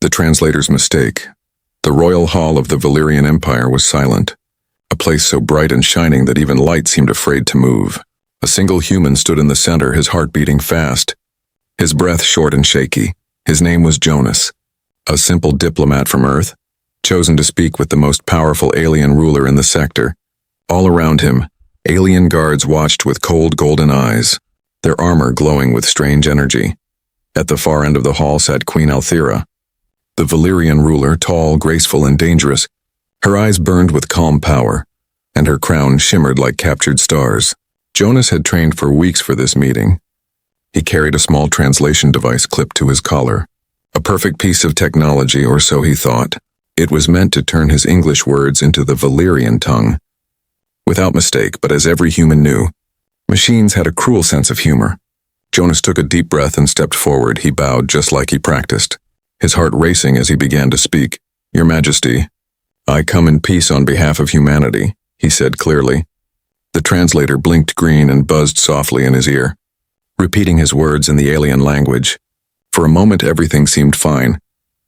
The translator's mistake. The royal hall of the Valyrian Empire was silent, a place so bright and shining that even light seemed afraid to move. A single human stood in the center, his heart beating fast, his breath short and shaky. His name was Jonas, a simple diplomat from Earth, chosen to speak with the most powerful alien ruler in the sector. All around him, alien guards watched with cold golden eyes, their armor glowing with strange energy. At the far end of the hall sat Queen Althira, the Valyrian ruler, tall, graceful, and dangerous. Her eyes burned with calm power, and her crown shimmered like captured stars. Jonas had trained for weeks for this meeting. He carried a small translation device clipped to his collar, a perfect piece of technology, or so he thought. It was meant to turn his English words into the Valyrian tongue. Without mistake, but as every human knew, machines had a cruel sense of humor. Jonas took a deep breath and stepped forward. He bowed just like he practiced, his heart racing as he began to speak. "Your Majesty, I come in peace on behalf of humanity," he said clearly. The translator blinked green and buzzed softly in his ear, repeating his words in the alien language. For a moment everything seemed fine.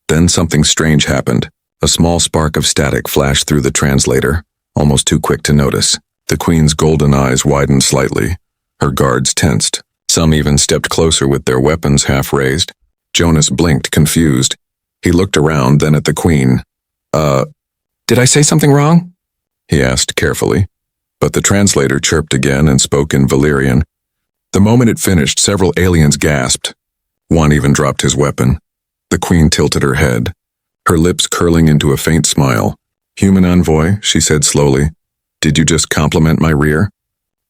Then something strange happened. A small spark of static flashed through the translator, almost too quick to notice. The queen's golden eyes widened slightly. Her guards tensed. Some even stepped closer with their weapons half raised. Jonas blinked, confused. He looked around, then at the queen. Did I say something wrong?" he asked carefully. But the translator chirped again and spoke in Valyrian. The moment it finished, several aliens gasped. One even dropped his weapon. The queen tilted her head, her lips curling into a faint smile. "Human envoy," she said slowly. "Did you just compliment my rear?"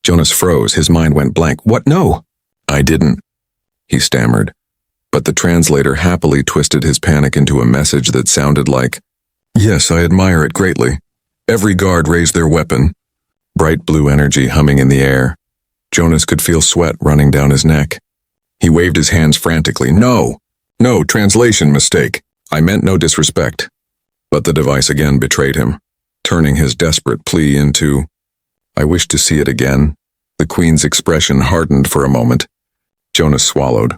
Jonas froze, his mind went blank. "What? No!" "I didn't," he stammered. But the translator happily twisted his panic into a message that sounded like, "Yes, I admire it greatly." Every guard raised their weapon, bright blue energy humming in the air. Jonas could feel sweat running down his neck. He waved his hands frantically. No, translation mistake. I meant no disrespect." But the device again betrayed him, turning his desperate plea into, "I wish to see it again." The queen's expression hardened for a moment. Jonas swallowed,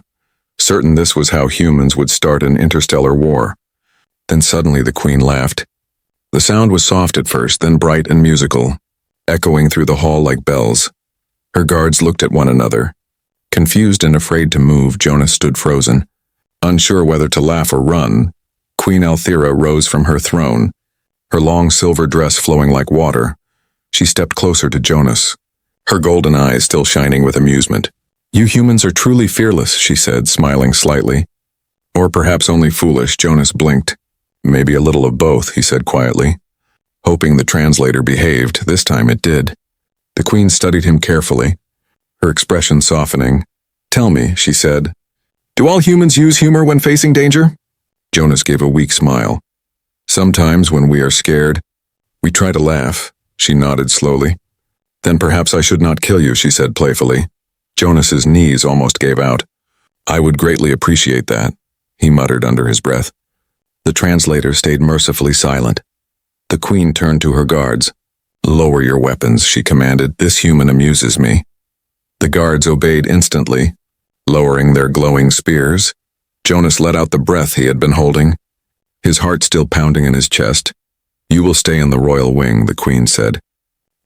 certain this was how humans would start an interstellar war. Then suddenly the queen laughed. The sound was soft at first, then bright and musical, echoing through the hall like bells. Her guards looked at one another. Confused and afraid to move, Jonas stood frozen, unsure whether to laugh or run. Queen Althira rose from her throne, her long silver dress flowing like water. She stepped closer to Jonas, her golden eyes still shining with amusement. "You humans are truly fearless," she said, smiling slightly. "Or perhaps only foolish." Jonas blinked. "Maybe a little of both," he said quietly, hoping the translator behaved. This time it did. The queen studied him carefully, her expression softening. "Tell me," she said, "do all humans use humor when facing danger?" Jonas gave a weak smile. "Sometimes when we are scared, we try to laugh," she nodded slowly. "Then perhaps I should not kill you," she said playfully. Jonas's knees almost gave out. "I would greatly appreciate that," he muttered under his breath. The translator stayed mercifully silent. The queen turned to her guards. "Lower your weapons," she commanded. "This human amuses me." The guards obeyed instantly, lowering their glowing spears. Jonas let out the breath he had been holding, his heart still pounding in his chest. "You will stay in the royal wing," the queen said,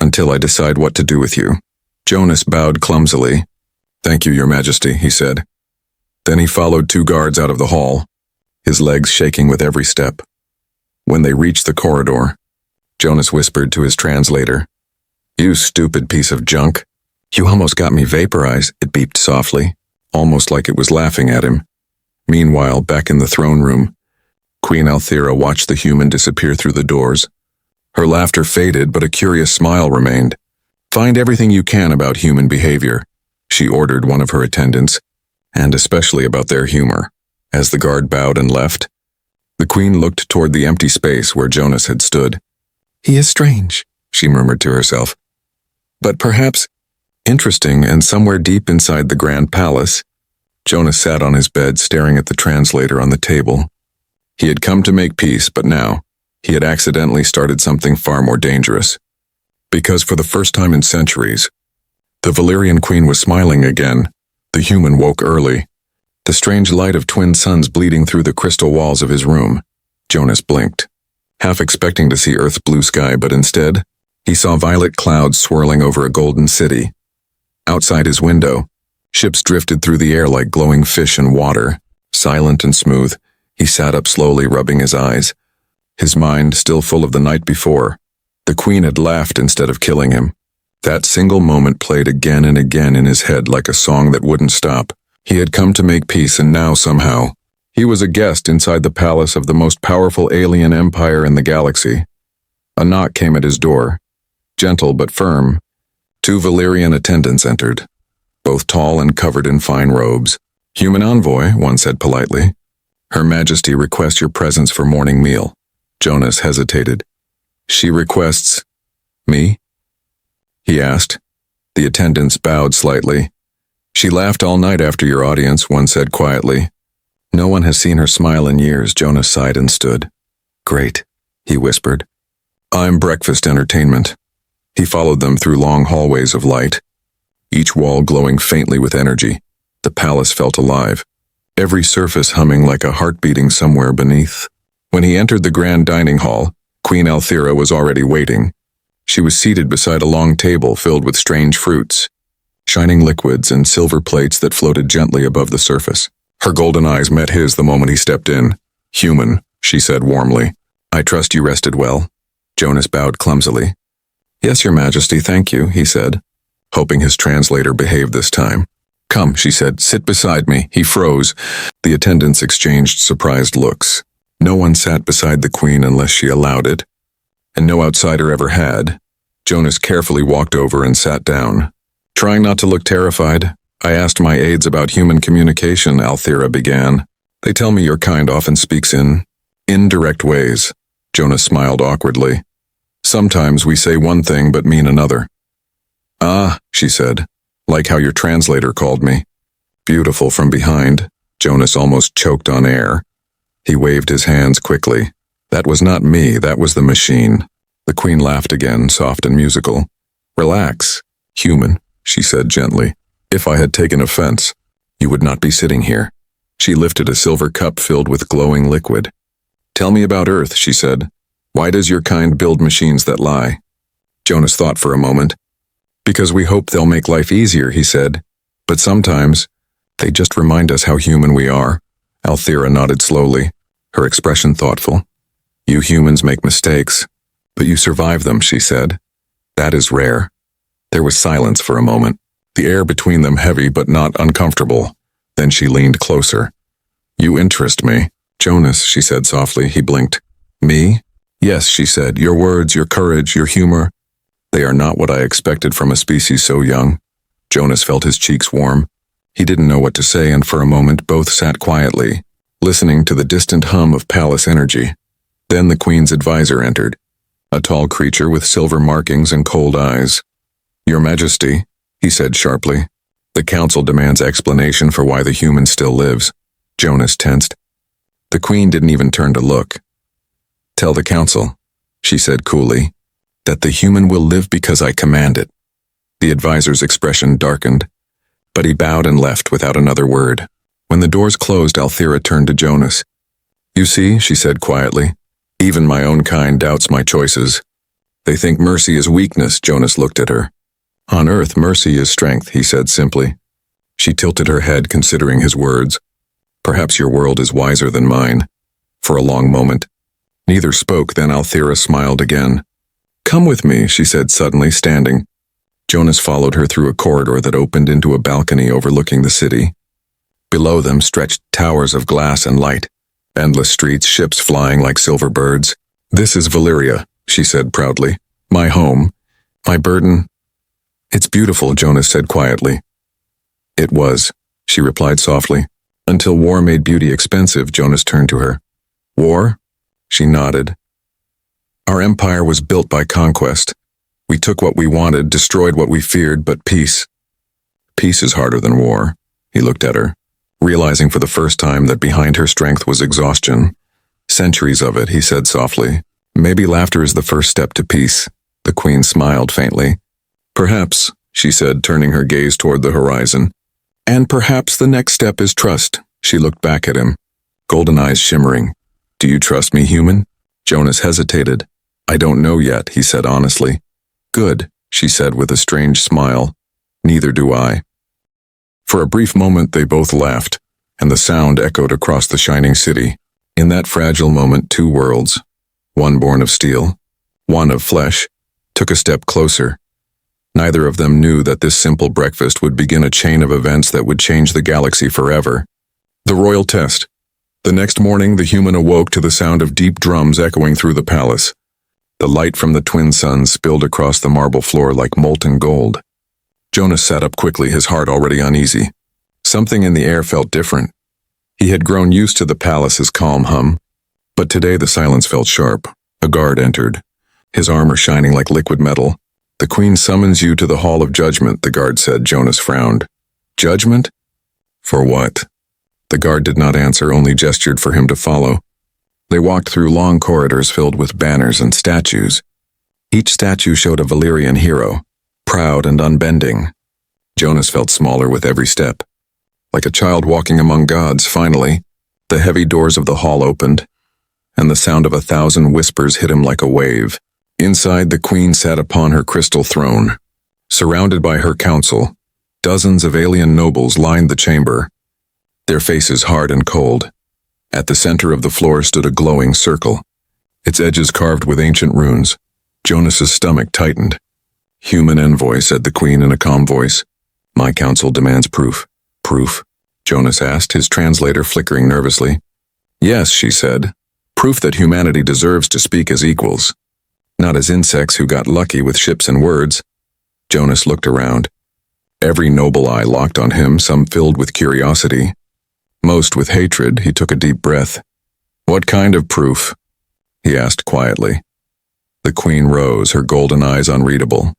"until I decide what to do with you." Jonas bowed clumsily. "Thank you, Your Majesty," he said. Then he followed two guards out of the hall, his legs shaking with every step. When they reached the corridor, Jonas whispered to his translator, "You stupid piece of junk. You almost got me vaporized," it beeped softly, almost like it was laughing at him. Meanwhile, back in the throne room, Queen Althira watched the human disappear through the doors. Her laughter faded, but a curious smile remained. "Find everything you can about human behavior," she ordered one of her attendants, "and especially about their humor." As the guard bowed and left, the queen looked toward the empty space where Jonas had stood. "He is strange," she murmured to herself, "but perhaps interesting." And somewhere deep inside the grand palace, Jonas sat on his bed staring at the translator on the table. He had come to make peace, but now he had accidentally started something far more dangerous. Because for the first time in centuries, the Valyrian queen was smiling again. The human woke early, the strange light of twin suns bleeding through the crystal walls of his room. Jonas blinked, half expecting to see Earth's blue sky, but instead, he saw violet clouds swirling over a golden city. Outside his window, ships drifted through the air like glowing fish in water. Silent and smooth, he sat up slowly, rubbing his eyes, his mind still full of the night before. The Queen had laughed instead of killing him. That single moment played again and again in his head like a song that wouldn't stop. He had come to make peace, and now somehow, he was a guest inside the palace of the most powerful alien empire in the galaxy. A knock came at his door. Gentle but firm. 2 Valyrian attendants entered, both tall and covered in fine robes. "Human envoy," one said politely. "Her Majesty requests your presence for morning meal." Jonas hesitated. "She requests me?" he asked. The attendants bowed slightly. "She laughed all night after your audience," one said quietly. "No one has seen her smile in years." Jonas sighed and stood. "Great," he whispered. "I'm breakfast entertainment." He followed them through long hallways of light, each wall glowing faintly with energy. The palace felt alive, every surface humming like a heart beating somewhere beneath. When he entered the grand dining hall, Queen Althira was already waiting. She was seated beside a long table filled with strange fruits, shining liquids, and silver plates that floated gently above the surface. Her golden eyes met his the moment he stepped in. "Human," she said warmly. "I trust you rested well." Jonas bowed clumsily. "Yes, Your Majesty, thank you," he said, hoping his translator behaved this time. "Come," she said, "sit beside me." He froze. The attendants exchanged surprised looks. No one sat beside the Queen unless she allowed it, and no outsider ever had. Jonas carefully walked over and sat down. Trying not to look terrified, "I asked my aides about human communication," Althira began. "They tell me your kind often speaks in indirect ways." Jonas smiled awkwardly. "Sometimes we say one thing but mean another." "Ah," she said, "like how your translator called me." "Beautiful from behind." Jonas almost choked on air. He waved his hands quickly. "That was not me, that was the machine." The Queen laughed again, soft and musical. "Relax, human," she said gently. "If I had taken offense, you would not be sitting here." She lifted a silver cup filled with glowing liquid. "Tell me about Earth," she said. "Why does your kind build machines that lie?" Jonas thought for a moment. "Because we hope they'll make life easier," he said. "But sometimes, they just remind us how human we are." Althira nodded slowly, her expression thoughtful. "You humans make mistakes, but you survive them," she said. "That is rare." There was silence for a moment, the air between them heavy but not uncomfortable. Then she leaned closer. "You interest me." "Jonas," she said softly. He blinked. "Me?" "Yes," she said. "Your words, your courage, your humor. They are not what I expected from a species so young." Jonas felt his cheeks warm. He didn't know what to say, and for a moment both sat quietly, listening to the distant hum of palace energy. Then the Queen's advisor entered, a tall creature with silver markings and cold eyes. "Your Majesty," he said sharply, "the Council demands explanation for why the human still lives." Jonas tensed. The Queen didn't even turn to look. "Tell the Council," she said coolly, "that the human will live because I command it." The advisor's expression darkened, but he bowed and left without another word. When the doors closed, Althira turned to Jonas. "You see," she said quietly, "even my own kind doubts my choices. They think mercy is weakness." Jonas looked at her. "On Earth, mercy is strength," he said simply. She tilted her head, considering his words. "Perhaps your world is wiser than mine." For a long moment, neither spoke, then Althira smiled again. "Come with me," she said suddenly, standing. Jonas followed her through a corridor that opened into a balcony overlooking the city. Below them stretched towers of glass and light, endless streets, ships flying like silver birds. "This is Valyria," she said proudly. "My home, my burden." "It's beautiful," Jonas said quietly. "It was," she replied softly. "Until war made beauty expensive." Jonas turned to her. "War?" She nodded. "Our empire was built by conquest. We took what we wanted, destroyed what we feared, but peace. Peace is harder than war." He looked at her, realizing for the first time that behind her strength was exhaustion. "Centuries of it," he said softly. "Maybe laughter is the first step to peace." The Queen smiled faintly. "Perhaps," she said, turning her gaze toward the horizon. "And perhaps the next step is trust." She looked back at him, golden eyes shimmering. Do you trust me, human? Jonas hesitated. I don't know yet, he said honestly. Good, she said with a strange smile. Neither do I. For a brief moment they both laughed, and the sound echoed across the shining city. In that fragile moment, two worlds, one born of steel, one of flesh, took a step closer. Neither of them knew that this simple breakfast would begin a chain of events that would change the galaxy forever. The royal test. The next morning, the human awoke to the sound of deep drums echoing through the palace. The light from the twin suns spilled across the marble floor like molten gold. Jonas sat up quickly, his heart already uneasy. Something in the air felt different. He had grown used to the palace's calm hum, but today the silence felt sharp. A guard entered, his armor shining like liquid metal. The Queen summons you to the Hall of Judgment, the guard said. Jonas frowned. Judgment? For what? The guard did not answer, only gestured for him to follow. They walked through long corridors filled with banners and statues. Each statue showed a Valyrian hero, proud and unbending. Jonas felt smaller with every step. Like a child walking among gods, finally, the heavy doors of the hall opened, and the sound of 1,000 whispers hit him like a wave. Inside, the Queen sat upon her crystal throne. Surrounded by her council, dozens of alien nobles lined the chamber, their faces hard and cold. At the center of the floor stood a glowing circle, its edges carved with ancient runes. Jonas's stomach tightened. Human envoy, said the Queen in a calm voice. My council demands proof. Proof? Jonas asked, his translator flickering nervously. Yes, she said. Proof that humanity deserves to speak as equals, not as insects who got lucky with ships and words. Jonas looked around. Every noble eye locked on him, some filled with curiosity, most with hatred. He took a deep breath. What kind of proof? He asked quietly. The Queen rose, her golden eyes unreadable.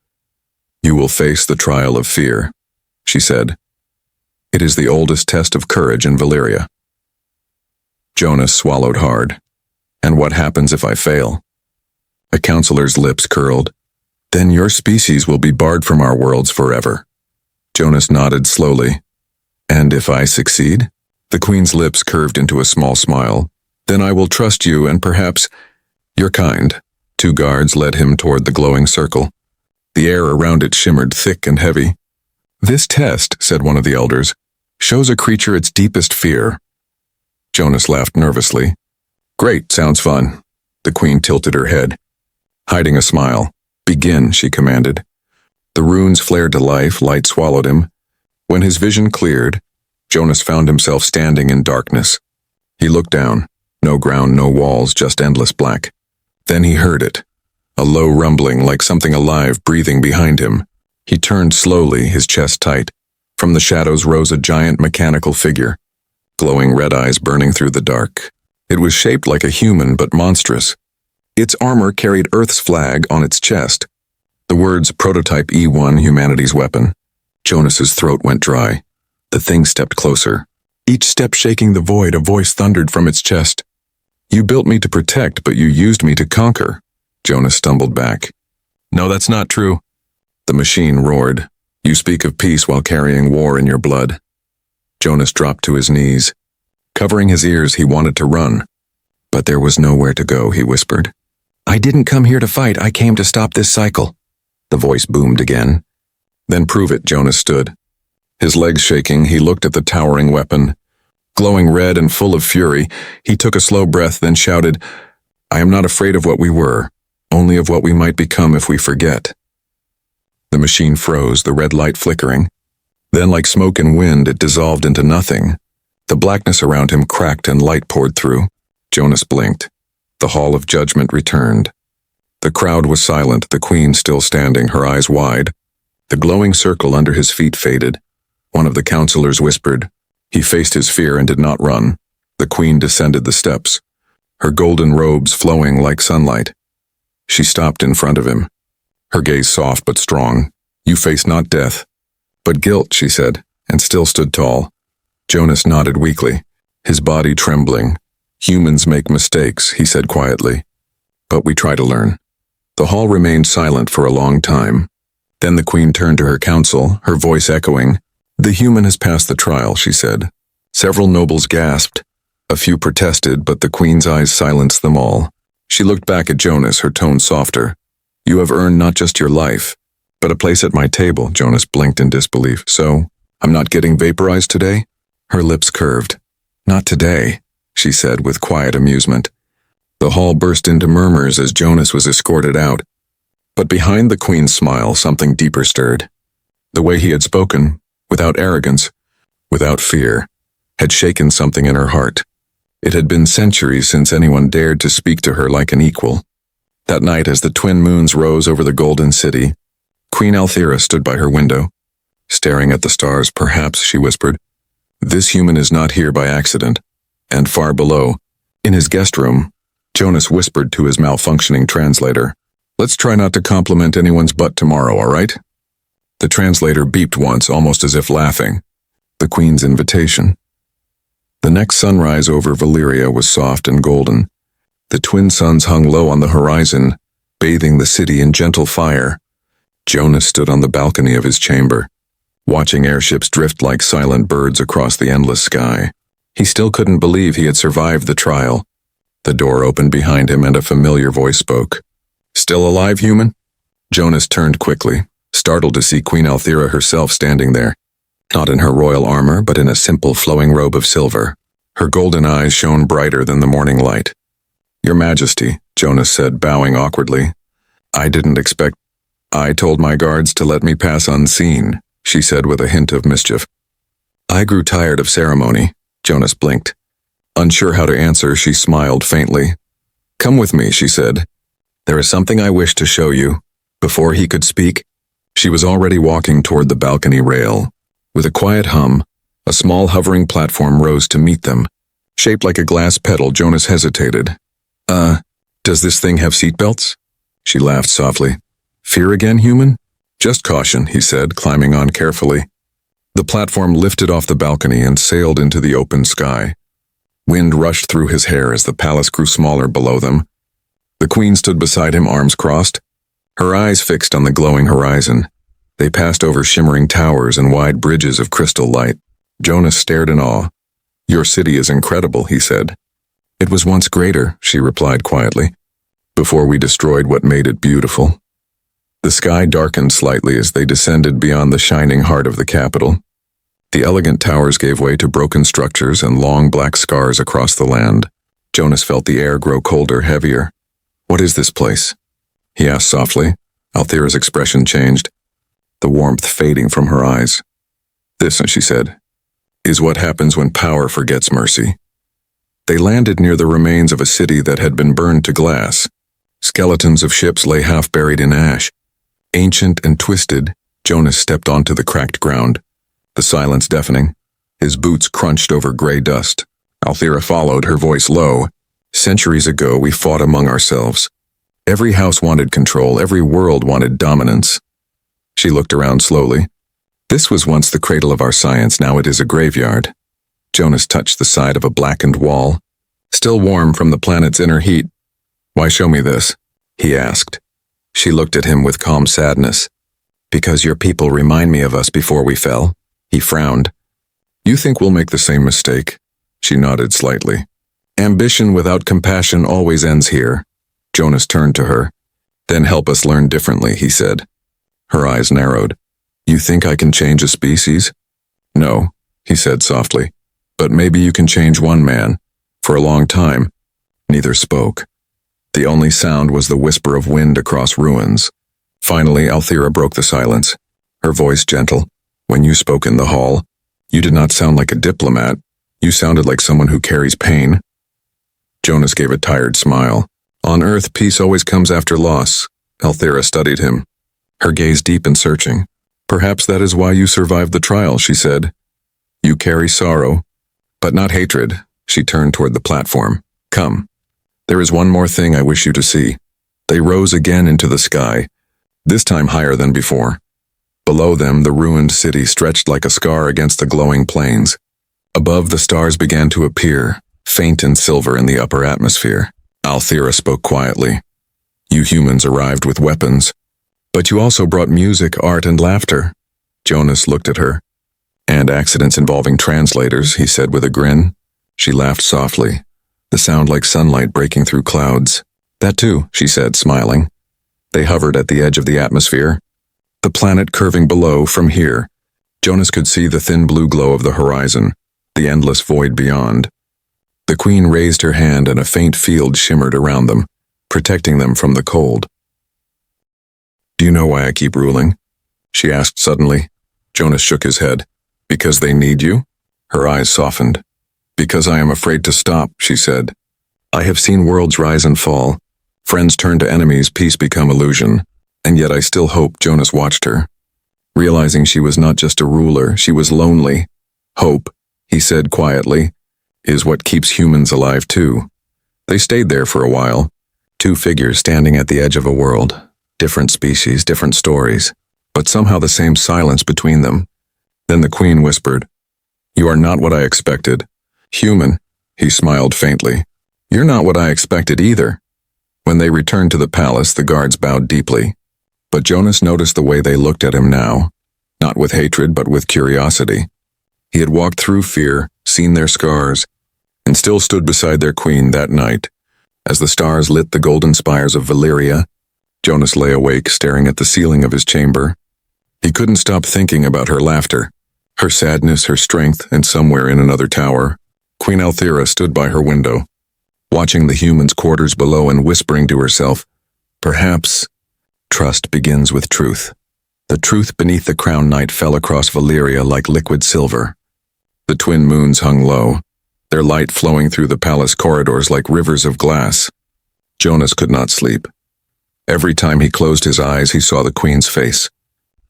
You will face the trial of fear, she said. It is the oldest test of courage in Valyria. Jonas swallowed hard. And what happens if I fail? A counselor's lips curled. Then your species will be barred from our worlds forever. Jonas nodded slowly. And if I succeed? The Queen's lips curved into a small smile. Then I will trust you and perhaps your kind. Two guards led him toward the glowing circle. The air around it shimmered thick and heavy. This test, said one of the elders, shows a creature its deepest fear. Jonas laughed nervously. Great, sounds fun. The Queen tilted her head, hiding a smile. Begin, she commanded. The runes flared to life, light swallowed him. When his vision cleared, Jonas found himself standing in darkness. He looked down. No ground, no walls, just endless black. Then he heard it. A low rumbling like something alive breathing behind him. He turned slowly, his chest tight. From the shadows rose a giant mechanical figure, glowing red eyes burning through the dark. It was shaped like a human, but monstrous. Its armor carried Earth's flag on its chest. The words Prototype E1, humanity's weapon. Jonas's throat went dry. The thing stepped closer. Each step shaking the void, a voice thundered from its chest. You built me to protect, but you used me to conquer. Jonas stumbled back. No, that's not true. The machine roared. You speak of peace while carrying war in your blood. Jonas dropped to his knees. Covering his ears, he wanted to run. But there was nowhere to go, he whispered. I didn't come here to fight, I came to stop this cycle. The voice boomed again. Then prove it, Jonas stood. His legs shaking, he looked at the towering weapon. Glowing red and full of fury, he took a slow breath, then shouted, I am not afraid of what we were, only of what we might become if we forget. The machine froze, the red light flickering. Then, like smoke and wind, it dissolved into nothing. The blackness around him cracked and light poured through. Jonas blinked. The Hall of Judgment returned. The crowd was silent, the Queen still standing, her eyes wide. The glowing circle under his feet faded. One of the counselors whispered. He faced his fear and did not run. The Queen descended the steps, her golden robes flowing like sunlight. She stopped in front of him, her gaze soft but strong. You face not death, but guilt, she said, and still stood tall. Jonas nodded weakly, his body trembling. Humans make mistakes, he said quietly, but we try to learn. The hall remained silent for a long time. Then the Queen turned to her council, her voice echoing. The human has passed the trial, she said. Several nobles gasped. A few protested, but the queen's eyes silenced them all. She looked back at Jonas, her tone softer. You have earned not just your life, but a place at my table. Jonas blinked in disbelief. So, I'm not getting vaporized today? Her lips curved. Not today, she said with quiet amusement. The hall burst into murmurs as Jonas was escorted out. But behind the queen's smile, something deeper stirred. The way he had spoken, without arrogance, without fear, had shaken something in her heart. It had been centuries since anyone dared to speak to her like an equal. That night, as the twin moons rose over the golden city, Queen Althera stood by her window, staring at the stars. Perhaps, she whispered, this human is not here by accident. And far below, in his guest room, Jonas whispered to his malfunctioning translator, let's try not to compliment anyone's butt tomorrow, all right? The translator beeped once, almost as if laughing. The queen's invitation. The next sunrise over Valyria was soft and golden. The twin suns hung low on the horizon, bathing the city in gentle fire. Jonas stood on the balcony of his chamber, watching airships drift like silent birds across the endless sky. He still couldn't believe he had survived the trial. The door opened behind him and a familiar voice spoke. Still alive, human? Jonas turned quickly, startled to see Queen Althera herself standing there. Not in her royal armor, but in a simple flowing robe of silver. Her golden eyes shone brighter than the morning light. Your Majesty, Jonas said, bowing awkwardly. I didn't expect. I told my guards to let me pass unseen, she said with a hint of mischief. I grew tired of ceremony, Jonas blinked. Unsure how to answer, she smiled faintly. Come with me, she said. There is something I wish to show you. Before he could speak, she was already walking toward the balcony rail. With a quiet hum, a small hovering platform rose to meet them. Shaped like a glass petal, Jonas hesitated. Does this thing have seatbelts? She laughed softly. Fear again, human? Just caution, he said, climbing on carefully. The platform lifted off the balcony and sailed into the open sky. Wind rushed through his hair as the palace grew smaller below them. The queen stood beside him, arms crossed, her eyes fixed on the glowing horizon. They passed over shimmering towers and wide bridges of crystal light. Jonas stared in awe. Your city is incredible, he said. It was once greater, she replied quietly, before we destroyed what made it beautiful. The sky darkened slightly as they descended beyond the shining heart of the capital. The elegant towers gave way to broken structures and long black scars across the land. Jonas felt the air grow colder, heavier. What is this place? He asked softly. Althera's expression changed, the warmth fading from her eyes. This, she said, is what happens when power forgets mercy. They landed near the remains of a city that had been burned to glass. Skeletons of ships lay half buried in ash. Ancient and twisted, Jonas stepped onto the cracked ground, the silence deafening. His boots crunched over gray dust. Althera followed, her voice low. Centuries ago, we fought among ourselves. Every house wanted control, every world wanted dominance. She looked around slowly. This was once the cradle of our science, now it is a graveyard. Jonas touched the side of a blackened wall, still warm from the planet's inner heat. Why show me this? He asked. She looked at him with calm sadness. Because your people remind me of us before we fell. He frowned. You think we'll make the same mistake? She nodded slightly. Ambition without compassion always ends here. Jonas turned to her. Then help us learn differently, he said. Her eyes narrowed. You think I can change a species? No, he said softly. But maybe you can change one man. For a long time, neither spoke. The only sound was the whisper of wind across ruins. Finally, Althera broke the silence, her voice gentle. When you spoke in the hall, you did not sound like a diplomat. You sounded like someone who carries pain. Jonas gave a tired smile. On Earth, peace always comes after loss. Althera studied him, her gaze deep and searching. Perhaps that is why you survived the trial, she said. You carry sorrow, but not hatred. She turned toward the platform. Come. There is one more thing I wish you to see. They rose again into the sky, this time higher than before. Below them, the ruined city stretched like a scar against the glowing plains. Above, the stars began to appear, faint and silver in the upper atmosphere. Althera spoke quietly. You humans arrived with weapons, but you also brought music, art, and laughter. Jonas looked at her. And accidents involving translators, he said with a grin. She laughed softly, the sound like sunlight breaking through clouds. That too, she said, smiling. They hovered at the edge of the atmosphere, the planet curving below from here. Jonas could see the thin blue glow of the horizon, the endless void beyond. The Queen raised her hand and a faint field shimmered around them, protecting them from the cold. "Do you know why I keep ruling?" she asked suddenly. Jonas shook his head. "Because they need you?" Her eyes softened. "Because I am afraid to stop," she said. "I have seen worlds rise and fall, friends turn to enemies, peace become illusion, and yet I still hope." Jonas watched her, realizing she was not just a ruler, she was lonely. "Hope," he said quietly, "is what keeps humans alive too." They stayed there for a while, two figures standing at the edge of a world, different species, different stories, but somehow the same silence between them. Then the Queen whispered, "You are not what I expected." "Human," he smiled faintly. "You're not what I expected either." When they returned to the palace, the guards bowed deeply. But Jonas noticed the way they looked at him now, not with hatred but with curiosity. He had walked through fear, seen their scars, and still stood beside their Queen that night. As the stars lit the golden spires of Valyria, Jonas lay awake, staring at the ceiling of his chamber. He couldn't stop thinking about her laughter, her sadness, her strength, and somewhere in another tower, Queen Althera stood by her window, watching the humans' quarters below and whispering to herself, "Perhaps trust begins with truth." The truth beneath the crown night fell across Valyria like liquid silver. The twin moons hung low, their light flowing through the palace corridors like rivers of glass. Jonas could not sleep. Every time he closed his eyes, he saw the Queen's face,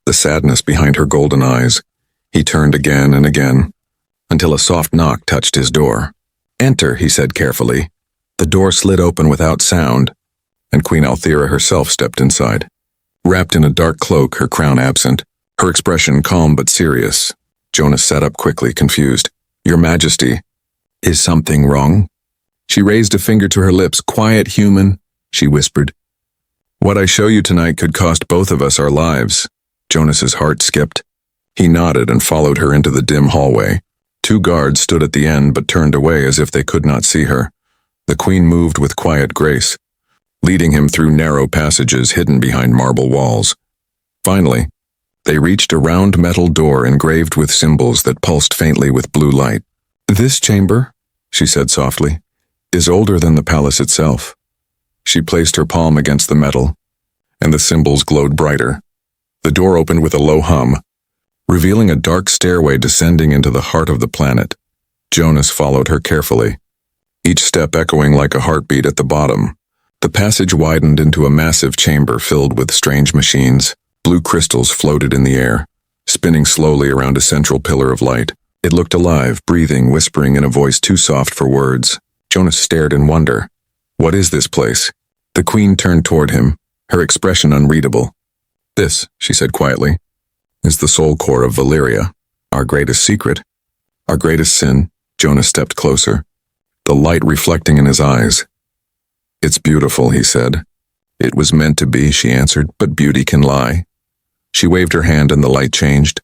the sadness behind her golden eyes. He turned again and again, until a soft knock touched his door. "Enter," he said carefully. The door slid open without sound, and Queen Althera herself stepped inside. Wrapped in a dark cloak, her crown absent, her expression calm but serious. Jonas sat up quickly, confused. "Your Majesty, is something wrong?" She raised a finger to her lips. "Quiet, human," she whispered. "What I show you tonight could cost both of us our lives." Jonas's heart skipped. He nodded and followed her into the dim hallway. Two guards stood at the end but turned away as if they could not see her. The Queen moved with quiet grace, leading him through narrow passages hidden behind marble walls. Finally, they reached a round metal door engraved with symbols that pulsed faintly with blue light. "This chamber," she said softly, "is older than the palace itself." She placed her palm against the metal, and the symbols glowed brighter. The door opened with a low hum, revealing a dark stairway descending into the heart of the planet. Jonas followed her carefully, each step echoing like a heartbeat at the bottom. The passage widened into a massive chamber filled with strange machines. Blue crystals floated in the air, spinning slowly around a central pillar of light. It looked alive, breathing, whispering in a voice too soft for words. Jonas stared in wonder. "What is this place?" The Queen turned toward him, her expression unreadable. "This," she said quietly, "is the soul core of Valyria, our greatest secret, our greatest sin." Jonas stepped closer, the light reflecting in his eyes. "It's beautiful," he said. "It was meant to be," she answered, "but beauty can lie." She waved her hand and the light changed.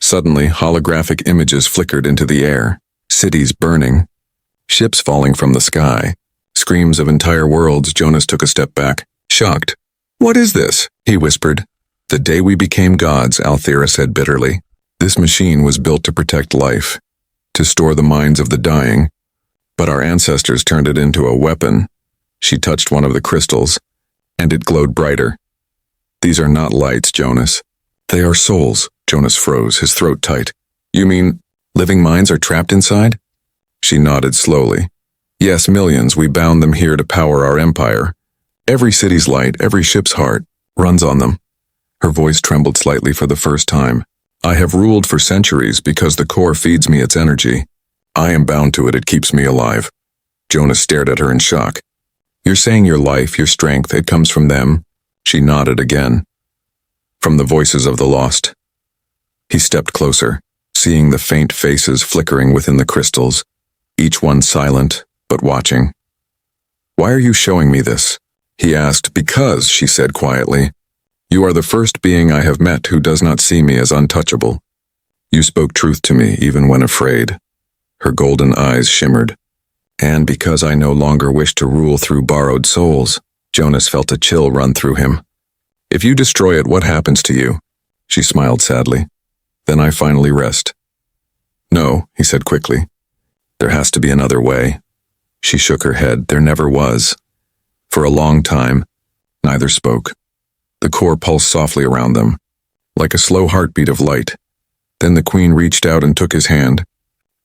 Suddenly, holographic images flickered into the air, cities burning, ships falling from the sky, screams of entire worlds. Jonas took a step back, shocked. "What is this?" he whispered. "The day we became gods," Althera said bitterly. "This machine was built to protect life, to store the minds of the dying, but our ancestors turned it into a weapon." She touched one of the crystals, and it glowed brighter. "These are not lights, Jonas. They are souls." Jonas froze, his throat tight. "You mean living minds are trapped inside?" She nodded slowly. "Yes, millions. We bound them here to power our empire. Every city's light, every ship's heart, runs on them." Her voice trembled slightly for the first time. "I have ruled for centuries because the core feeds me its energy. I am bound to it. It keeps me alive." Jonas stared at her in shock. "You're saying your life, your strength, it comes from them?" She nodded again. "From the voices of the lost." He stepped closer, seeing the faint faces flickering within the crystals, each one silent, but watching. "Why are you showing me this?" he asked. "Because," she said quietly, "you are the first being I have met who does not see me as untouchable. You spoke truth to me even when afraid. Her golden eyes shimmered. And because I no longer wish to rule through borrowed souls, Jonas felt a chill run through him. If you destroy it, what happens to you? She smiled sadly. Then I finally rest. No, he said quickly. There has to be another way. She shook her head. There never was. For a long time, neither spoke. The core pulsed softly around them, like a slow heartbeat of light. Then the Queen reached out and took his hand,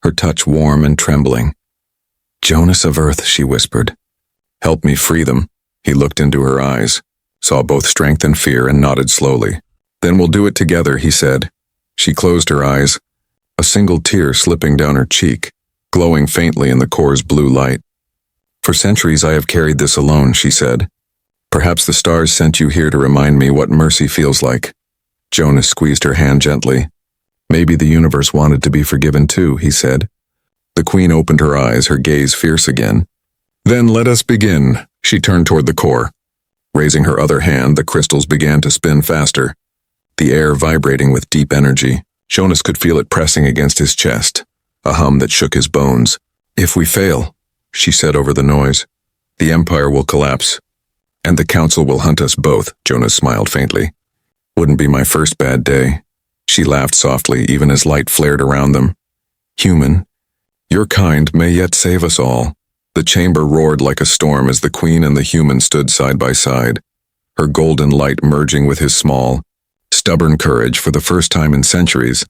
her touch warm and trembling. Jonas of Earth, she whispered. Help me free them. He looked into her eyes, saw both strength and fear, and nodded slowly. Then we'll do it together, he said. She closed her eyes, a single tear slipping down her cheek, glowing faintly in the core's blue light. For centuries I have carried this alone, she said. Perhaps the stars sent you here to remind me what mercy feels like. Jonas squeezed her hand gently. Maybe the universe wanted to be forgiven too, he said. The Queen opened her eyes, her gaze fierce again. Then let us begin. She turned toward the core. Raising her other hand, the crystals began to spin faster, the air vibrating with deep energy. Jonas could feel it pressing against his chest, a hum that shook his bones. If we fail, she said over the noise, the Empire will collapse. And the Council will hunt us both, Jonas smiled faintly. Wouldn't be my first bad day. She laughed softly, even as light flared around them. Human, your kind may yet save us all. The chamber roared like a storm as the Queen and the human stood side by side, her golden light merging with his small, stubborn courage for the first time in centuries.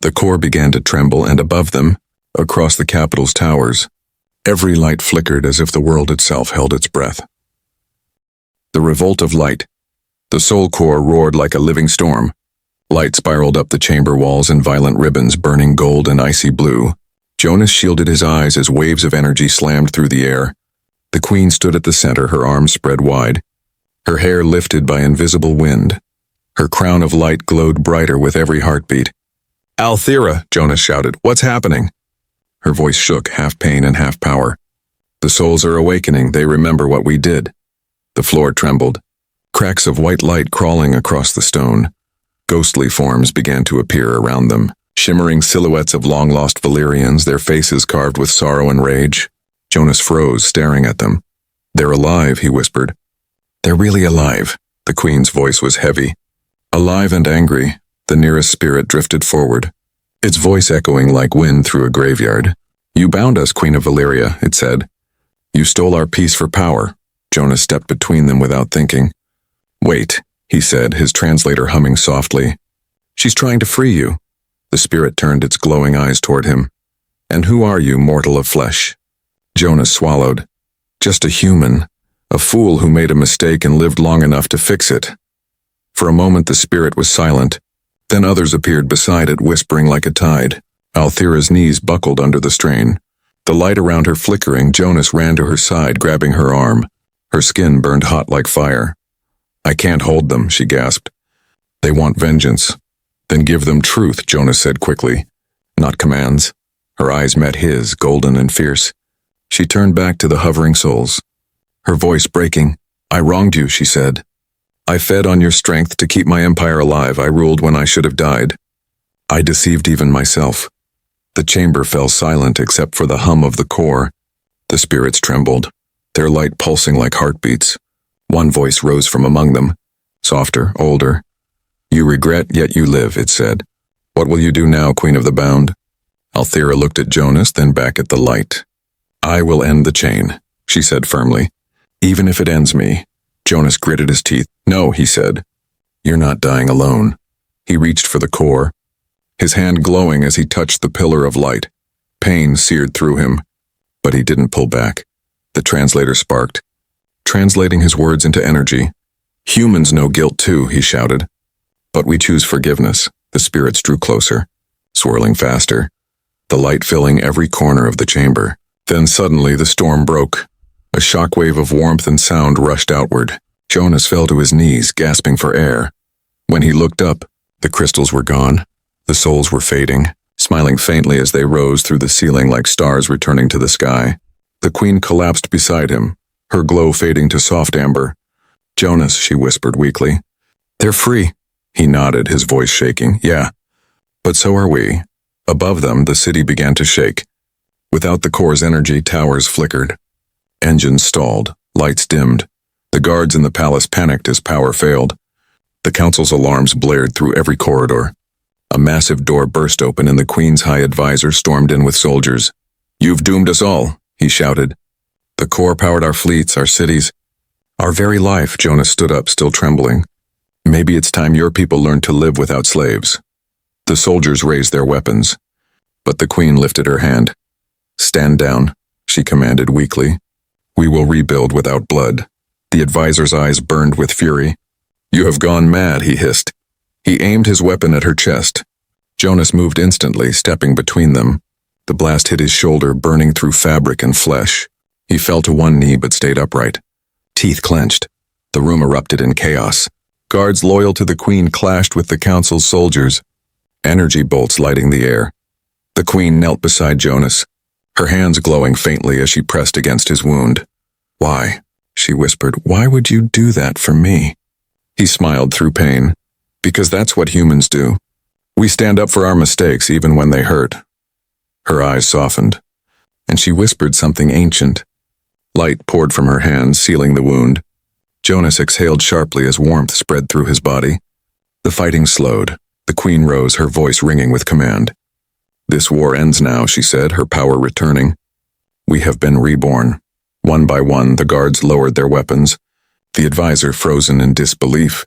The core began to tremble, and above them, across the capital's towers, every light flickered as if the world itself held its breath. The revolt of light. The soul core roared like a living storm. Light spiraled up the chamber walls in violent ribbons, burning gold and icy blue. Jonas shielded his eyes as waves of energy slammed through the air. The Queen stood at the center, her arms spread wide, her hair lifted by invisible wind. Her crown of light glowed brighter with every heartbeat. Althera, Jonas shouted, what's happening? Her voice shook, half pain and half power. The souls are awakening, they remember what we did. The floor trembled, cracks of white light crawling across the stone. Ghostly forms began to appear around them, shimmering silhouettes of long-lost Valyrians, their faces carved with sorrow and rage. Jonas froze, staring at them. They're alive, he whispered. They're really alive. The Queen's voice was heavy. Alive and angry, the nearest spirit drifted forward, its voice echoing like wind through a graveyard. You bound us, Queen of Valyria, it said. You stole our peace for power. Jonas stepped between them without thinking. Wait, he said, his translator humming softly. She's trying to free you. The spirit turned its glowing eyes toward him. And who are you, mortal of flesh? Jonas swallowed. Just a human, a fool who made a mistake and lived long enough to fix it. For a moment the spirit was silent. Then others appeared beside it, whispering like a tide. Althera's knees buckled under the strain. The light around her flickering, Jonas ran to her side, grabbing her arm. Her skin burned hot like fire. I can't hold them, she gasped. They want vengeance. Then give them truth, Jonas said quickly. Not commands. Her eyes met his, golden and fierce. She turned back to the hovering souls, her voice breaking. I wronged you, she said. I fed on your strength to keep my empire alive. I ruled when I should have died. I deceived even myself. The chamber fell silent except for the hum of the core. The spirits trembled, their light pulsing like heartbeats. One voice rose from among them, softer, older. You regret, yet you live, it said. What will you do now, Queen of the Bound? Althera looked at Jonas, then back at the light. I will end the chain, she said firmly. Even if it ends me. Jonas gritted his teeth. No, he said. You're not dying alone. He reached for the core, his hand glowing as he touched the pillar of light. Pain seared through him, but he didn't pull back. The translator sparked, translating his words into energy. Humans know guilt too, he shouted. But we choose forgiveness. The spirits drew closer, swirling faster, the light filling every corner of the chamber. Then suddenly the storm broke. A shockwave of warmth and sound rushed outward. Jonas fell to his knees, gasping for air. When he looked up, the crystals were gone. The souls were fading, smiling faintly as they rose through the ceiling like stars returning to the sky. The Queen collapsed beside him, her glow fading to soft amber. Jonas, she whispered weakly. They're free. He nodded, his voice shaking. Yeah. But so are we. Above them, the city began to shake. Without the core's energy, towers flickered. Engines stalled, lights dimmed. The guards in the palace panicked as power failed. The council's alarms blared through every corridor. A massive door burst open and the Queen's high advisor stormed in with soldiers. "You've doomed us all," he shouted. "The core powered our fleets, our cities, our very life." Jonas stood up, still trembling. "Maybe it's time your people learned to live without slaves." The soldiers raised their weapons, but the Queen lifted her hand. "Stand down," she commanded weakly. "We will rebuild without blood." The advisor's eyes burned with fury. "You have gone mad," he hissed. He aimed his weapon at her chest. Jonas moved instantly, stepping between them. The blast hit his shoulder, burning through fabric and flesh. He fell to one knee but stayed upright. Teeth clenched. The room erupted in chaos. Guards loyal to the Queen clashed with the council's soldiers, energy bolts lighting the air. The Queen knelt beside Jonas, her hands glowing faintly as she pressed against his wound. "Why?" she whispered. "Why would you do that for me?" He smiled through pain. "Because that's what humans do. We stand up for our mistakes even when they hurt." Her eyes softened, and she whispered something ancient. Light poured from her hands, sealing the wound. Jonas exhaled sharply as warmth spread through his body. The fighting slowed. The Queen rose, her voice ringing with command. "This war ends now," she said, her power returning. "We have been reborn." One by one, the guards lowered their weapons, the advisor frozen in disbelief.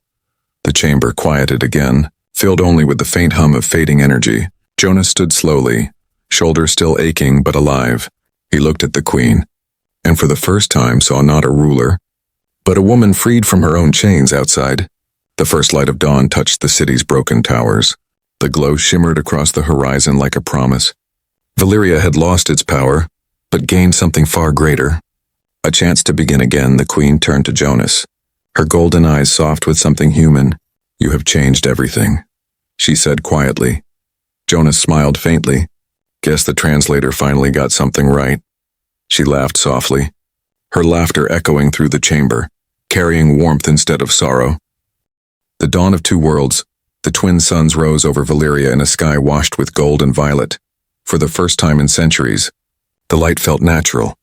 The chamber quieted again, filled only with the faint hum of fading energy. Jonas stood slowly, shoulders still aching but alive. He looked at the Queen, and for the first time saw not a ruler, but a woman freed from her own chains outside. The first light of dawn touched the city's broken towers. The glow shimmered across the horizon like a promise. Valyria had lost its power, but gained something far greater. A chance to begin again. The Queen turned to Jonas, her golden eyes soft with something human. "You have changed everything," she said quietly. Jonas smiled faintly. "Guess the translator finally got something right." She laughed softly, her laughter echoing through the chamber, carrying warmth instead of sorrow. The dawn of two worlds. The twin suns rose over Valyria in a sky washed with gold and violet. For the first time in centuries, the light felt natural,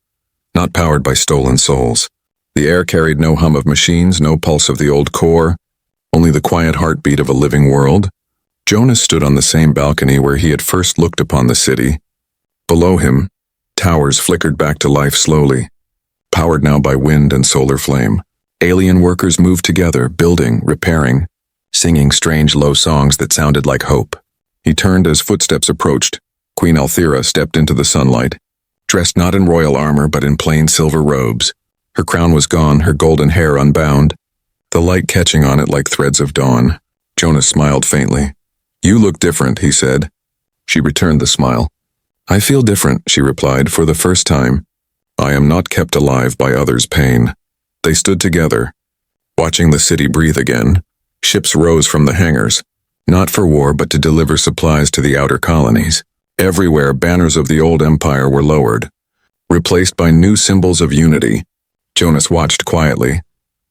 not powered by stolen souls. The air carried no hum of machines, no pulse of the old core, only the quiet heartbeat of a living world. Jonas stood on the same balcony where he had first looked upon the city. Below him, towers flickered back to life slowly, powered now by wind and solar flame. Alien workers moved together, building, repairing, singing strange low songs that sounded like hope. He turned as footsteps approached. Queen Althera stepped into the sunlight, dressed not in royal armor but in plain silver robes. Her crown was gone, her golden hair unbound, the light catching on it like threads of dawn. Jonas smiled faintly. "You look different," he said. She returned the smile. "I feel different," she replied, "for the first time. I am not kept alive by others' pain." They stood together, watching the city breathe again. Ships rose from the hangars, not for war but to deliver supplies to the outer colonies. Everywhere, banners of the old empire were lowered, replaced by new symbols of unity. Jonas watched quietly.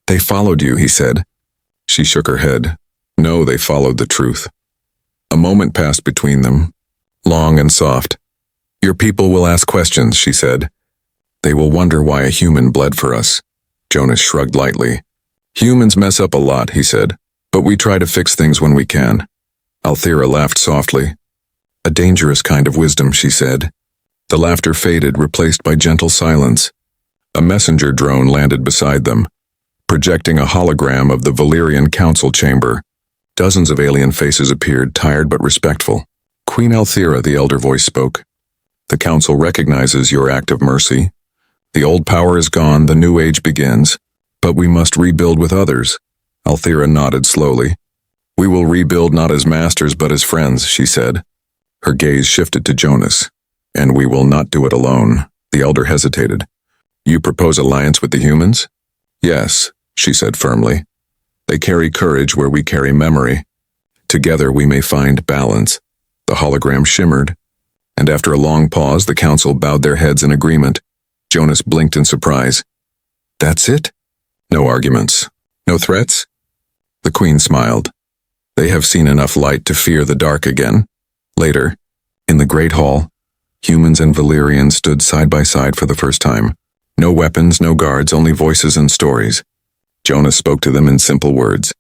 "They followed you," he said. She shook her head. "No, they followed the truth." A moment passed between them, long and soft. "Your people will ask questions," she said. "They will wonder why a human bled for us." Jonas shrugged lightly. "Humans mess up a lot," he said, "but we try to fix things when we can." Althera laughed softly. "A dangerous kind of wisdom," she said. The laughter faded, replaced by gentle silence. A messenger drone landed beside them, projecting a hologram of the Valyrian council chamber. Dozens of alien faces appeared, tired but respectful. "Queen Althera," the elder voice spoke. "The council recognizes your act of mercy. The old power is gone, the new age begins, but we must rebuild with others." Althera nodded slowly. "We will rebuild not as masters but as friends," she said. Her gaze shifted to Jonas. "And we will not do it alone." The elder hesitated. "You propose alliance with the humans?" "Yes," she said firmly. "They carry courage where we carry memory. Together we may find balance." The hologram shimmered, and after a long pause the council bowed their heads in agreement. Jonas blinked in surprise. "That's it? No arguments? No threats?" The Queen smiled. "They have seen enough light to fear the dark again." Later, in the Great Hall, humans and Valyrians stood side by side for the first time. No weapons, no guards, only voices and stories. Jonas spoke to them in simple words.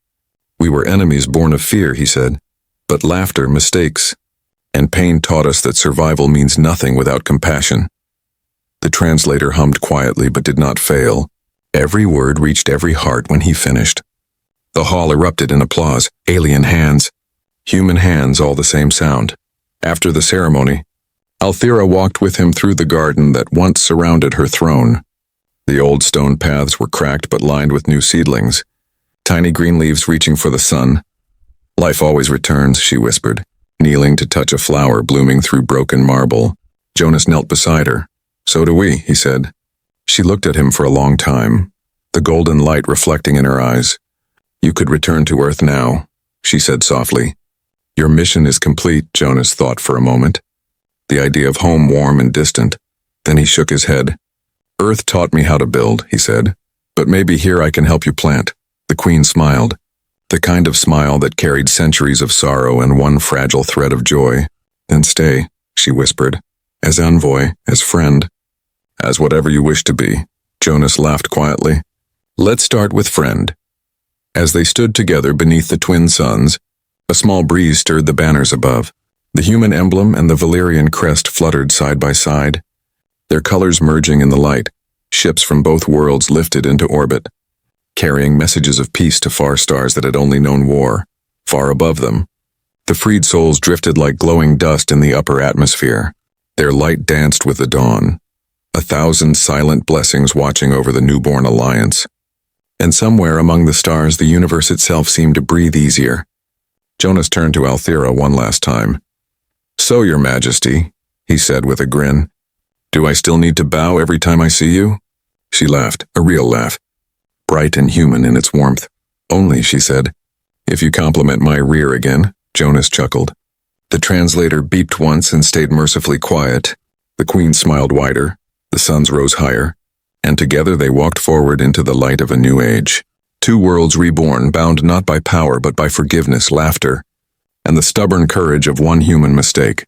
We were enemies born of fear, he said, but laughter, mistakes, and pain taught us that survival means nothing without compassion. The translator hummed quietly but did not fail. Every word reached every heart when he finished. The hall erupted in applause. Alien hands, human hands, all the same sound. After the ceremony, Althira walked with him through the garden that once surrounded her throne. The old stone paths were cracked but lined with new seedlings, tiny green leaves reaching for the sun. Life always returns, she whispered, kneeling to touch a flower blooming through broken marble. Jonas knelt beside her. So do we, he said. She looked at him for a long time, the golden light reflecting in her eyes. You could return to Earth now, she said softly. Your mission is complete, Jonas thought for a moment. The idea of home warm and distant. Then he shook his head. Earth taught me how to build, he said, but maybe here I can help you plant. The Queen smiled, the kind of smile that carried centuries of sorrow and one fragile thread of joy. Then stay, she whispered, as envoy, as friend, as whatever you wish to be. Jonas laughed quietly. Let's start with friend. As they stood together beneath the twin suns, a small breeze stirred the banners above. The human emblem and the Valyrian crest fluttered side by side, their colors merging in the light. Ships from both worlds lifted into orbit, carrying messages of peace to far stars that had only known war. Far above them, the freed souls drifted like glowing dust in the upper atmosphere. Their light danced with the dawn, 1,000 silent blessings watching over the newborn alliance. And somewhere among the stars, the universe itself seemed to breathe easier. Jonas turned to Althira one last time. So, Your Majesty, he said with a grin, do I still need to bow every time I see you? She laughed, a real laugh, bright and human in its warmth. Only, she said, if you compliment my rear again. Jonas chuckled. The translator beeped once and stayed mercifully quiet. The Queen smiled wider, the suns rose higher, and together they walked forward into the light of a new age. Two worlds reborn, bound not by power but by forgiveness, laughter, and the stubborn courage of one human mistake.